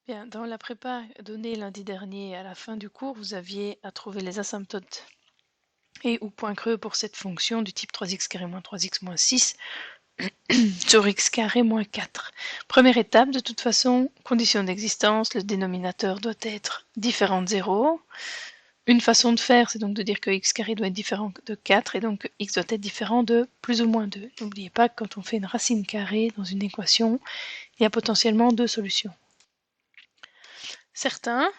Bien, dans la prépa donnée lundi dernier à la fin du cours, vous aviez à trouver les asymptotes et ou points creux pour cette fonction du type 3x carré moins 3x moins 6 sur x carré moins 4. Première étape, de toute façon, condition d'existence, le dénominateur doit être différent de 0. Une façon de faire, c'est donc de dire que x carré doit être différent de 4 et donc que x doit être différent de plus ou moins 2. N'oubliez pas que quand on fait une racine carrée dans une équation, il y a potentiellement deux solutions. Certains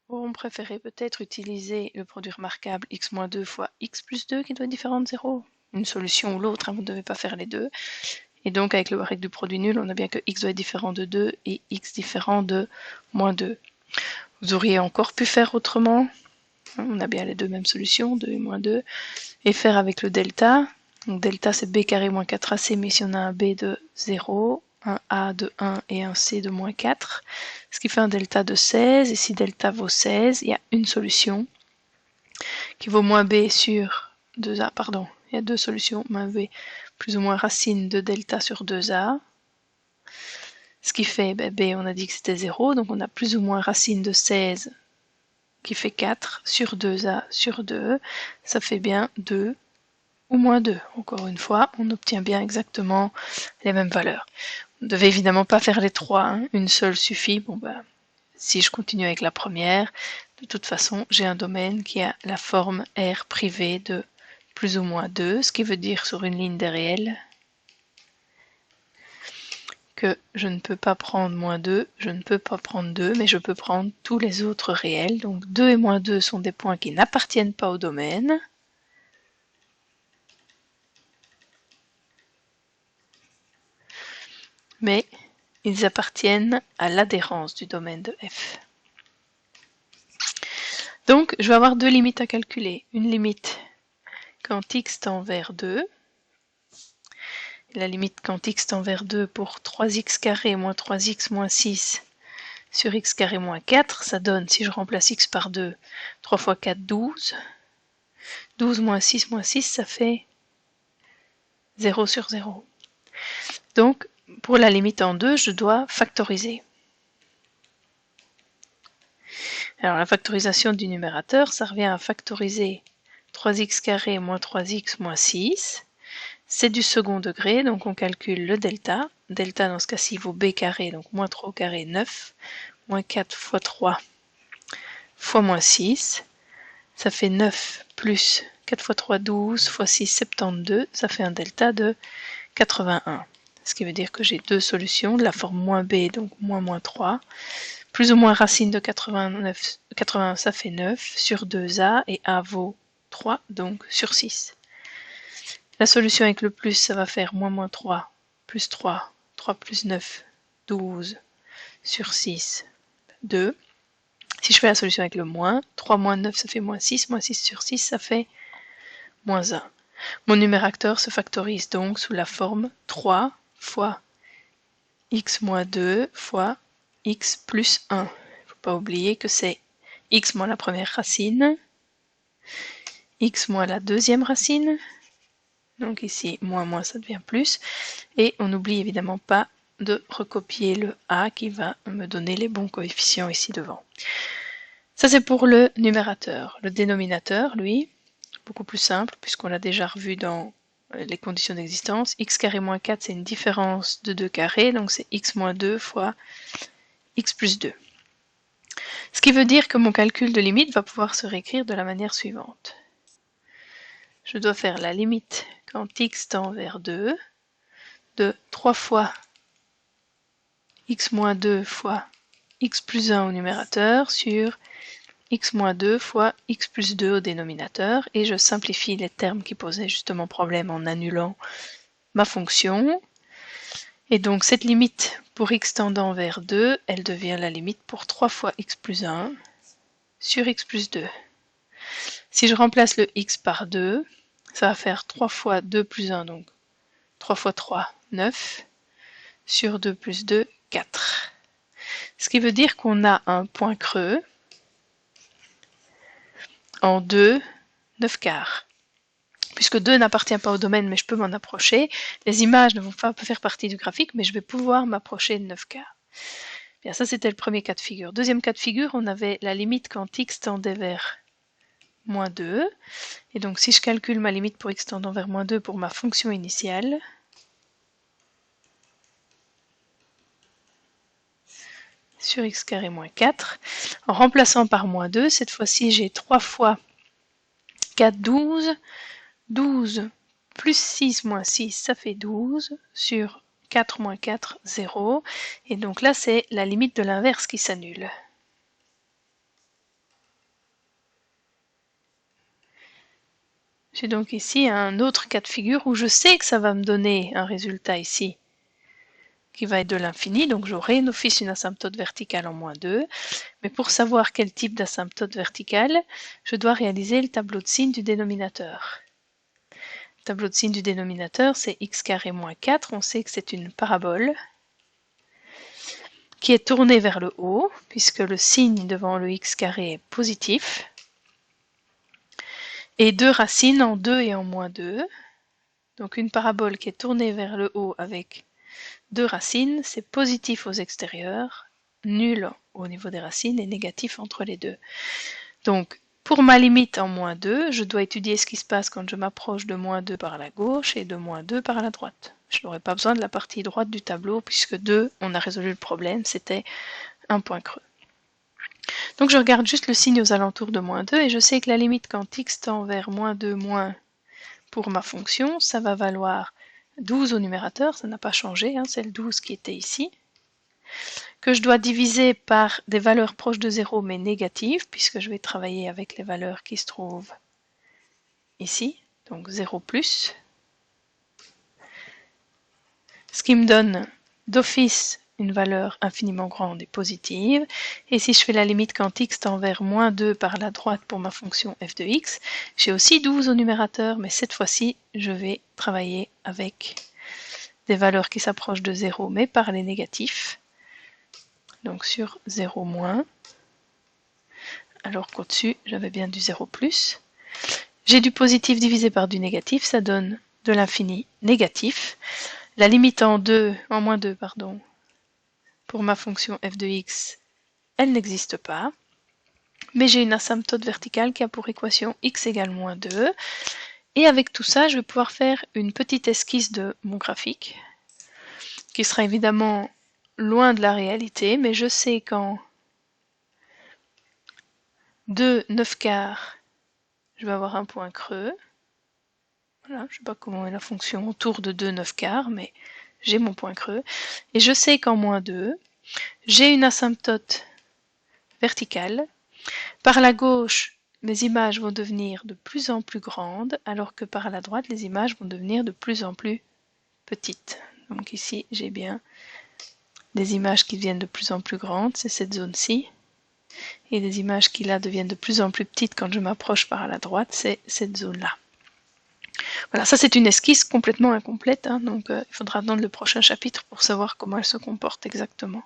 vont préférer peut-être utiliser le produit remarquable x moins 2 fois x plus 2 qui doit être différent de 0. Une solution ou l'autre, hein, vous ne devez pas faire les deux. Et donc avec le règle du produit nul, on a bien que x doit être différent de 2 et x différent de moins 2. Vous auriez encore pu faire autrement. On a bien les deux mêmes solutions, 2 et moins 2. Et faire avec le delta. Donc delta c'est b carré moins 4ac, mais ici on a un b de 0, un a de 1 et un c de moins 4. Ce qui fait un delta de 16. Et si delta vaut 16, il y a une solution qui vaut moins b sur 2a. Pardon, il y a deux solutions, moins b plus ou moins racine de delta sur 2a. Ce qui fait, b, on a dit que c'était 0, donc on a plus ou moins racine de 16 qui fait 4 sur 2a sur 2. Ça fait bien 2 ou moins 2. Encore une fois, on obtient bien exactement les mêmes valeurs. Vous ne devez évidemment pas faire les trois, hein. Une seule suffit. Bon, si je continue avec la première, de toute façon, j'ai un domaine qui a la forme R privée de plus ou moins 2, ce qui veut dire sur une ligne des réels que je ne peux pas prendre moins 2, je ne peux pas prendre 2, mais je peux prendre tous les autres réels. Donc 2 et moins 2 sont des points qui n'appartiennent pas au domaine. Mais ils appartiennent à l'adhérence du domaine de f. Donc je vais avoir deux limites à calculer. Une limite quand x tend vers 2, la limite quand x tend vers 2 pour 3x carré moins 3x moins 6 sur x carré moins 4, ça donne, si je remplace x par 2, 3 fois 4, 12. 12 moins 6, ça fait 0 sur 0. Donc, pour la limite en 2, je dois factoriser. Alors, la factorisation du numérateur, ça revient à factoriser 3x carré moins 3x moins 6. C'est du second degré, donc on calcule le delta. Delta, dans ce cas-ci, vaut b carré, donc moins 3 au carré, 9. Moins 4 fois 3 fois moins 6. Ça fait 9 plus 4 fois 3, 12, fois 6, 72. Ça fait un delta de 81. Ce qui veut dire que j'ai deux solutions de la forme moins b, donc moins 3. Plus ou moins racine de 81, ça fait 9, sur 2a, et a vaut 3, donc sur 6. La solution avec le plus, ça va faire moins 3, plus 3, 3 plus 9, 12, sur 6, 2. Si je fais la solution avec le moins, 3 moins 9, ça fait moins 6 sur 6, ça fait moins 1. Mon numérateur se factorise donc sous la forme 3 fois x moins 2 fois x plus 1. Il ne faut pas oublier que c'est x moins la première racine, x moins la deuxième racine, donc ici moins ça devient plus, et on n'oublie évidemment pas de recopier le a qui va me donner les bons coefficients ici devant. Ça c'est pour le numérateur. Le dénominateur, lui, beaucoup plus simple puisqu'on l'a déjà revu dans les conditions d'existence. X carré moins 4 c'est une différence de 2 carrés, donc c'est x moins 2 fois x plus 2. Ce qui veut dire que mon calcul de limite va pouvoir se réécrire de la manière suivante. Je dois faire la limite quand x tend vers 2 de 3 fois x moins 2 fois x plus 1 au numérateur sur x moins 2 fois x plus 2 au dénominateur, et je simplifie les termes qui posaient justement problème en annulant ma fonction. Et donc cette limite pour x tendant vers 2, elle devient la limite pour 3 fois x plus 1 sur x plus 2. Si je remplace le x par 2, ça va faire 3 fois 2 plus 1, donc 3 fois 3, 9, sur 2 plus 2, 4. Ce qui veut dire qu'on a un point creux en 2, 9 quarts. Puisque 2 n'appartient pas au domaine, mais je peux m'en approcher, les images ne vont pas faire partie du graphique, mais je vais pouvoir m'approcher de 9 quarts. Bien, ça c'était le premier cas de figure. Deuxième cas de figure, on avait la limite quand x tendait vers moins 2. Et donc si je calcule ma limite pour x tendant vers moins 2 pour ma fonction initiale, sur x carré moins 4, en remplaçant par moins 2, cette fois-ci j'ai 3 fois 4, 12, 12 plus 6 moins 6, ça fait 12, sur 4 moins 4, 0. Et donc là, c'est la limite de l'inverse qui s'annule. J'ai donc ici un autre cas de figure où je sais que ça va me donner un résultat ici qui va être de l'infini, donc j'aurai d'office une asymptote verticale en moins 2. Mais pour savoir quel type d'asymptote verticale, je dois réaliser le tableau de signes du dénominateur. Le tableau de signes du dénominateur, c'est x carré moins 4. On sait que c'est une parabole qui est tournée vers le haut, puisque le signe devant le x carré est positif. Et deux racines en 2 et en moins 2. Donc une parabole qui est tournée vers le haut avec deux racines, c'est positif aux extérieurs, nul au niveau des racines et négatif entre les deux. Donc pour ma limite en moins 2, je dois étudier ce qui se passe quand je m'approche de moins 2 par la gauche et de moins 2 par la droite. Je n'aurai pas besoin de la partie droite du tableau puisque 2, on a résolu le problème, c'était un point creux. Donc je regarde juste le signe aux alentours de moins 2 et je sais que la limite quand x tend vers moins 2 moins pour ma fonction, ça va valoir 12 au numérateur, ça n'a pas changé, hein, c'est le 12 qui était ici, que je dois diviser par des valeurs proches de 0 mais négatives, puisque je vais travailler avec les valeurs qui se trouvent ici, donc 0 plus, ce qui me donne d'office une valeur infiniment grande et positive. Et si je fais la limite quand x tend vers moins 2 par la droite pour ma fonction f de x, j'ai aussi 12 au numérateur, mais cette fois-ci, je vais travailler avec des valeurs qui s'approchent de 0, mais par les négatifs. Donc sur 0 moins, alors qu'au-dessus, j'avais bien du 0 plus. J'ai du positif divisé par du négatif, ça donne de l'infini négatif. La limite en moins 2, pardon, pour ma fonction f de x, elle n'existe pas. Mais j'ai une asymptote verticale qui a pour équation x égale moins 2. Et avec tout ça, je vais pouvoir faire une petite esquisse de mon graphique, qui sera évidemment loin de la réalité, mais je sais qu'en 2, 9 quarts, je vais avoir un point creux. Voilà, je ne sais pas comment est la fonction autour de 2, 9 quarts, mais j'ai mon point creux. Et je sais qu'en moins 2, j'ai une asymptote verticale. Par la gauche, mes images vont devenir de plus en plus grandes, alors que par la droite, les images vont devenir de plus en plus petites. Donc ici, j'ai bien des images qui deviennent de plus en plus grandes, c'est cette zone-ci. Et des images qui là deviennent de plus en plus petites quand je m'approche par la droite, c'est cette zone-là. Voilà, ça c'est une esquisse complètement incomplète, hein, donc il faudra attendre le prochain chapitre pour savoir comment elle se comporte exactement.